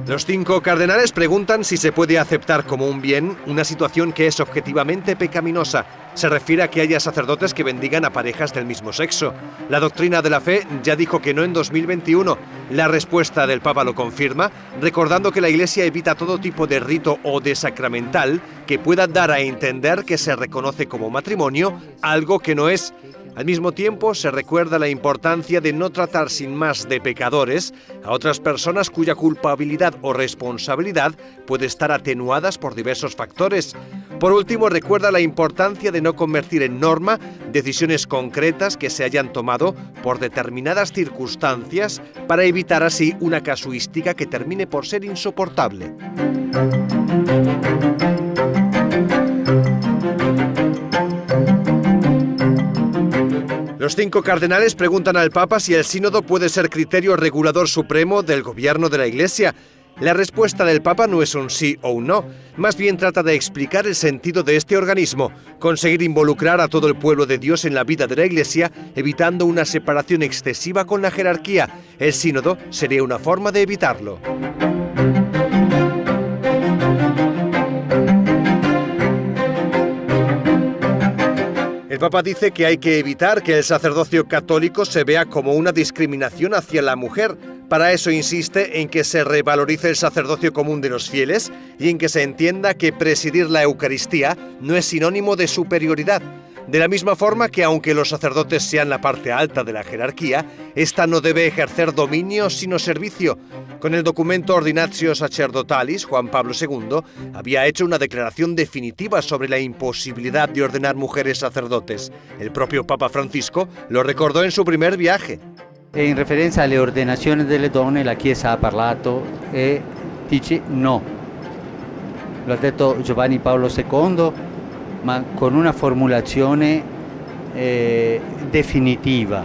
Los 5 cardenales preguntan si se puede aceptar como un bien una situación que es objetivamente pecaminosa. Se refiere a que haya sacerdotes que bendigan a parejas del mismo sexo. La doctrina de la fe ya dijo que no en 2021. La respuesta del Papa lo confirma, recordando que la Iglesia evita todo tipo de rito o de sacramental que pueda dar a entender que se reconoce como matrimonio algo que no es. Al mismo tiempo, se recuerda la importancia de no tratar sin más de pecadores a otras personas cuya culpabilidad o responsabilidad puede estar atenuadas por diversos factores. Por último, recuerda la importancia de no convertir en norma decisiones concretas que se hayan tomado por determinadas circunstancias para evitar así una casuística que termine por ser insoportable. Los 5 cardenales preguntan al Papa si el sínodo puede ser criterio regulador supremo del gobierno de la Iglesia. La respuesta del Papa no es un sí o un no, más bien trata de explicar el sentido de este organismo, conseguir involucrar a todo el pueblo de Dios en la vida de la Iglesia, evitando una separación excesiva con la jerarquía. El sínodo sería una forma de evitarlo. El Papa dice que hay que evitar que el sacerdocio católico se vea como una discriminación hacia la mujer. Para eso insiste en que se revalorice el sacerdocio común de los fieles y en que se entienda que presidir la Eucaristía no es sinónimo de superioridad. De la misma forma que aunque los sacerdotes sean la parte alta de la jerarquía, esta no debe ejercer dominio sino servicio. Con el documento Ordinatio Sacerdotalis, Juan Pablo II había hecho una declaración definitiva sobre la imposibilidad de ordenar mujeres sacerdotes. El propio Papa Francisco lo recordó en su primer viaje. In referenza alle ordenazioni delle donne, la Chiesa ha parlato e dice no. Lo ha detto Giovanni Paolo II, ma con una formulazione definitiva.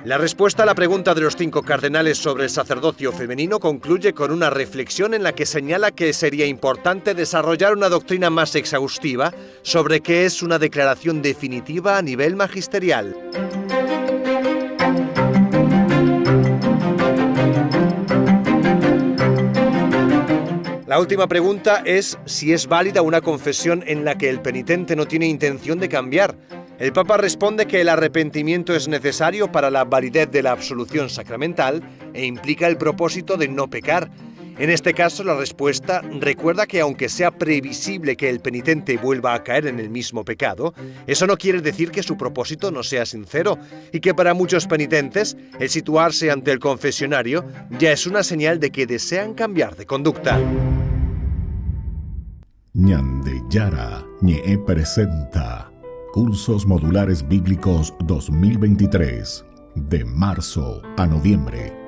La respuesta a la pregunta de los 5 cardenales sobre el sacerdocio femenino concluye con una reflexión en la que señala que sería importante desarrollar una doctrina más exhaustiva sobre qué es una declaración definitiva a nivel magisterial. La última pregunta es si es válida una confesión en la que el penitente no tiene intención de cambiar. El Papa responde que el arrepentimiento es necesario para la validez de la absolución sacramental e implica el propósito de no pecar. En este caso, la respuesta recuerda que aunque sea previsible que el penitente vuelva a caer en el mismo pecado, eso no quiere decir que su propósito no sea sincero y que para muchos penitentes el situarse ante el confesionario ya es una señal de que desean cambiar de conducta. Ñande Yara Ñe presenta Cursos Modulares Bíblicos 2023, de marzo a noviembre.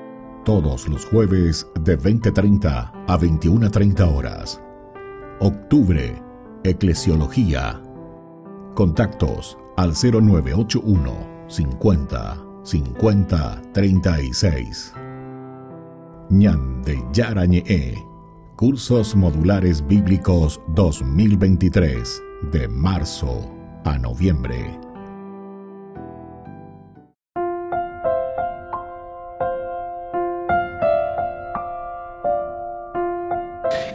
Todos los jueves de 20:30 a 21:30 horas. Octubre, Eclesiología. Contactos al 0981 50 50 36. Ñande Yara Ñe. Cursos Modulares Bíblicos 2023, de marzo a noviembre.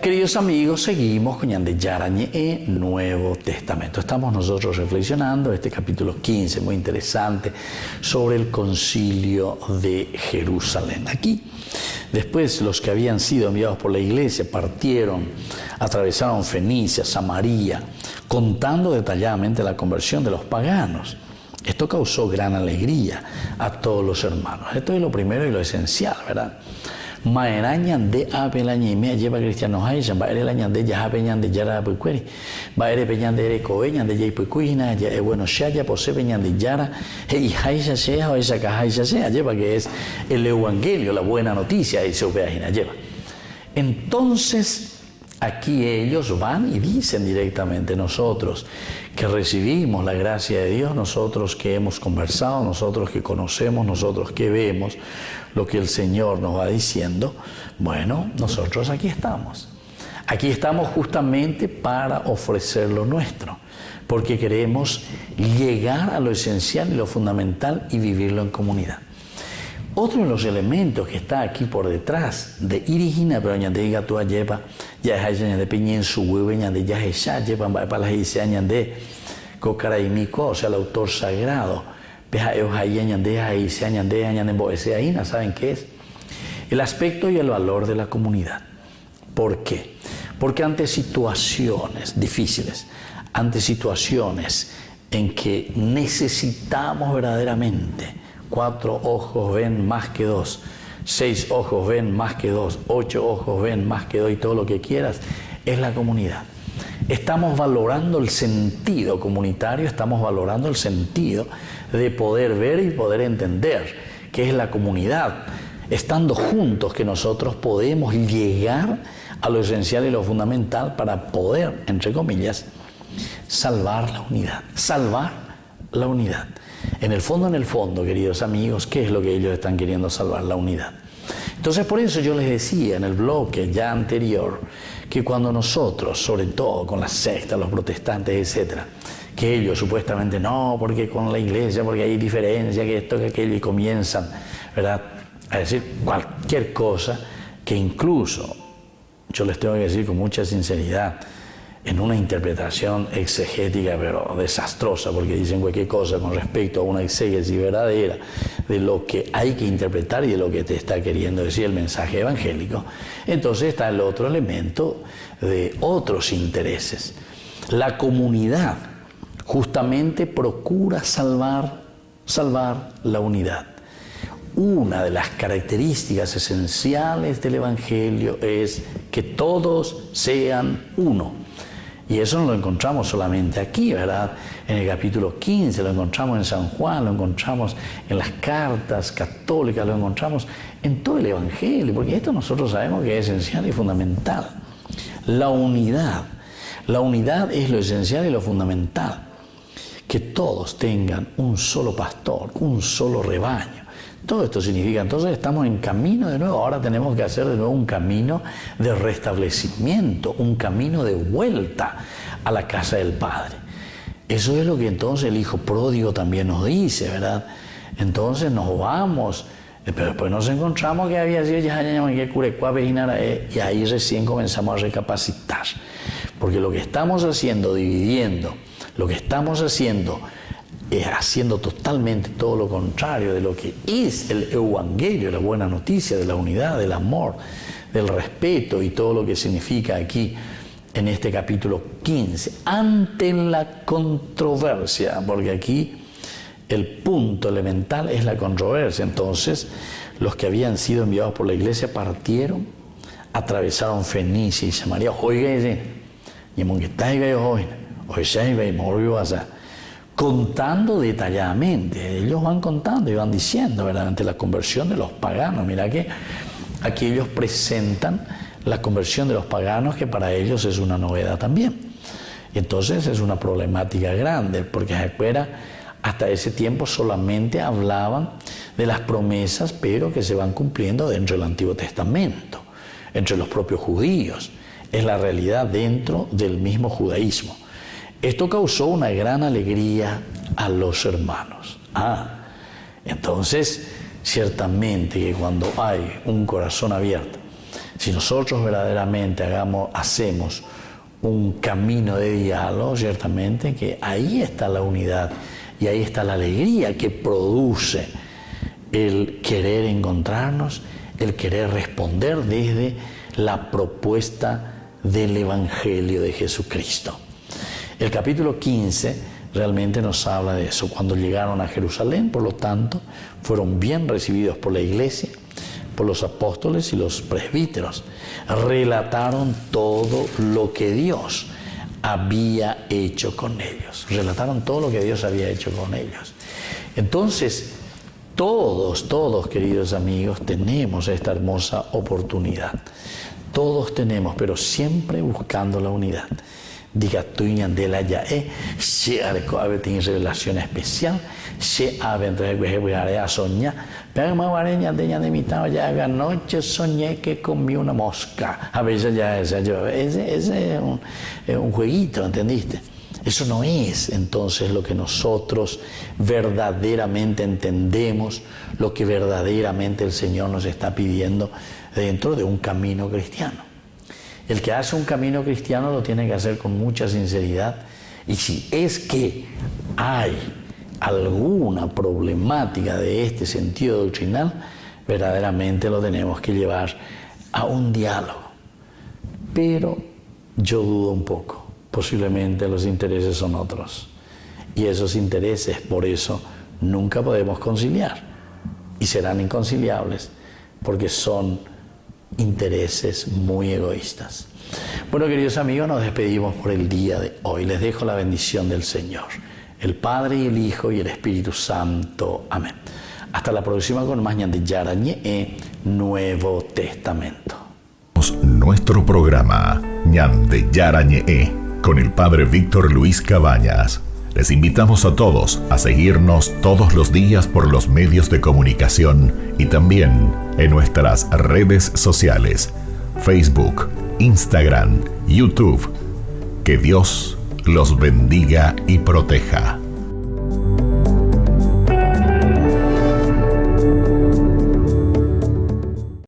Queridos amigos, seguimos con Ñande Yara Ñe, Nuevo Testamento. Estamos nosotros reflexionando este capítulo 15, muy interesante, sobre el concilio de Jerusalén. Aquí, después los que habían sido enviados por la iglesia partieron, atravesaron Fenicia, Samaria, contando detalladamente la conversión de los paganos. Esto causó gran alegría a todos los hermanos. Esto es lo primero y lo esencial, ¿verdad? Maerañan de apelañe me lleva cristianos a ella, va a la ñande ya peñan de yara puqueri, va a peñan de coeñan de yaipucuina, ya bueno, ya posee peñan de yara, y haisha sea o esa cajaisha sea, lleva que es el evangelio, la buena noticia, y se opera lleva. Entonces, aquí ellos van y dicen directamente: nosotros que recibimos la gracia de Dios, nosotros que hemos conversado, nosotros que conocemos, nosotros que vemos lo que el Señor nos va diciendo, bueno, nosotros aquí estamos. Aquí estamos justamente para ofrecer lo nuestro, porque queremos llegar a lo esencial y lo fundamental y vivirlo en comunidad. Otro de los elementos que está aquí por detrás de Irigina, pero ñande gato lleva ya es de piñen su hueve ñande ya es ya llevan para las dice ñande cocaraimico, o sea, el autor sagrado. ¿Saben qué es? El aspecto y el valor de la comunidad. ¿Por qué? Porque ante situaciones difíciles, ante situaciones en que necesitamos verdaderamente, 4 ojos ven más que 2, 6 ojos ven más que 2, 8 ojos ven más que 2 y todo lo que quieras, es la comunidad. Estamos valorando el sentido comunitario, estamos valorando el sentido de poder ver y poder entender qué es la comunidad. Estando juntos que nosotros podemos llegar a lo esencial y lo fundamental para poder, entre comillas, salvar la unidad. Salvar la unidad. En el fondo, queridos amigos, ¿qué es lo que ellos están queriendo salvar? La unidad. Entonces, por eso yo les decía en el bloque ya anterior que cuando nosotros, sobre todo con las sectas, los protestantes, etcétera, que ellos supuestamente no, porque con la iglesia, porque hay diferencia, que esto, que aquello, y comienzan, ¿verdad?, a decir cualquier cosa que incluso, yo les tengo que decir con mucha sinceridad, en una interpretación exegética pero desastrosa, porque dicen cualquier cosa con respecto a una exégesis verdadera de lo que hay que interpretar y de lo que te está queriendo decir el mensaje evangélico. Entonces está el otro elemento de otros intereses. La comunidad justamente procura salvar la unidad. Una de las características esenciales del evangelio es que todos sean uno. Y eso no lo encontramos solamente aquí, ¿verdad? En el capítulo 15, lo encontramos en San Juan, lo encontramos en las cartas católicas, lo encontramos en todo el Evangelio, porque esto nosotros sabemos que es esencial y fundamental. La unidad es lo esencial y lo fundamental. Que todos tengan un solo pastor, un solo rebaño. Todo esto significa, entonces estamos en camino de nuevo, ahora tenemos que hacer de nuevo un camino de restablecimiento, un camino de vuelta a la casa del Padre. Eso es lo que entonces el Hijo Pródigo también nos dice, ¿verdad? Entonces nos vamos, pero después nos encontramos que había sido y ahí recién comenzamos a recapacitar. Porque lo que estamos haciendo, dividiendo, lo que estamos haciendo haciendo totalmente todo lo contrario de lo que es el evangelio, la buena noticia de la unidad, del amor, del respeto y todo lo que significa aquí en este capítulo 15, ante la controversia, porque aquí el punto elemental es la controversia. Entonces, los que habían sido enviados por la iglesia partieron, atravesaron Fenicia y Samaria. Contando detalladamente, ellos van contando y van diciendo, ¿verdad?, ante la conversión de los paganos. Mira que aquí ellos presentan la conversión de los paganos, que para ellos es una novedad también. Y entonces es una problemática grande, porque hasta ese tiempo solamente hablaban de las promesas, pero que se van cumpliendo dentro del Antiguo Testamento, entre los propios judíos. Es la realidad dentro del mismo judaísmo. Esto causó una gran alegría a los hermanos. Entonces, ciertamente que cuando hay un corazón abierto, si nosotros verdaderamente hacemos un camino de diálogo, ciertamente que ahí está la unidad y ahí está la alegría que produce el querer encontrarnos, el querer responder desde la propuesta del Evangelio de Jesucristo. El capítulo 15 realmente nos habla de eso. Cuando llegaron a Jerusalén, por lo tanto, fueron bien recibidos por la iglesia, por los apóstoles y los presbíteros. Relataron todo lo que Dios había hecho con ellos. Relataron todo lo que Dios había hecho con ellos. Entonces, todos, queridos amigos, tenemos esta hermosa oportunidad. Todos tenemos, pero siempre buscando la unidad. Diga tú de la ya se abre tiene revelación especial, se abre entonces a soñar. Pero más vareña de mitad ya anoche soñé que comí una mosca. A veces ya ese es un jueguito, ¿entendiste? Eso no es entonces lo que nosotros verdaderamente entendemos, lo que verdaderamente el Señor nos está pidiendo dentro de un camino cristiano. El que hace un camino cristiano lo tiene que hacer con mucha sinceridad, y si es que hay alguna problemática de este sentido doctrinal, verdaderamente lo tenemos que llevar a un diálogo. Pero yo dudo un poco, posiblemente los intereses son otros, y esos intereses por eso nunca podemos conciliar, y serán inconciliables porque son intereses muy egoístas. Bueno, queridos amigos, nos despedimos por el día de hoy. Les dejo la bendición del Señor, el Padre y el Hijo y el Espíritu Santo. Amén. Hasta la próxima con más de Yarañe Nuevo Testamento. Nuestro programa Ñande Yarañe con el Padre Víctor Luis Cabañas. Les invitamos a todos a seguirnos todos los días por los medios de comunicación y también en nuestras redes sociales, Facebook, Instagram, YouTube. Que Dios los bendiga y proteja.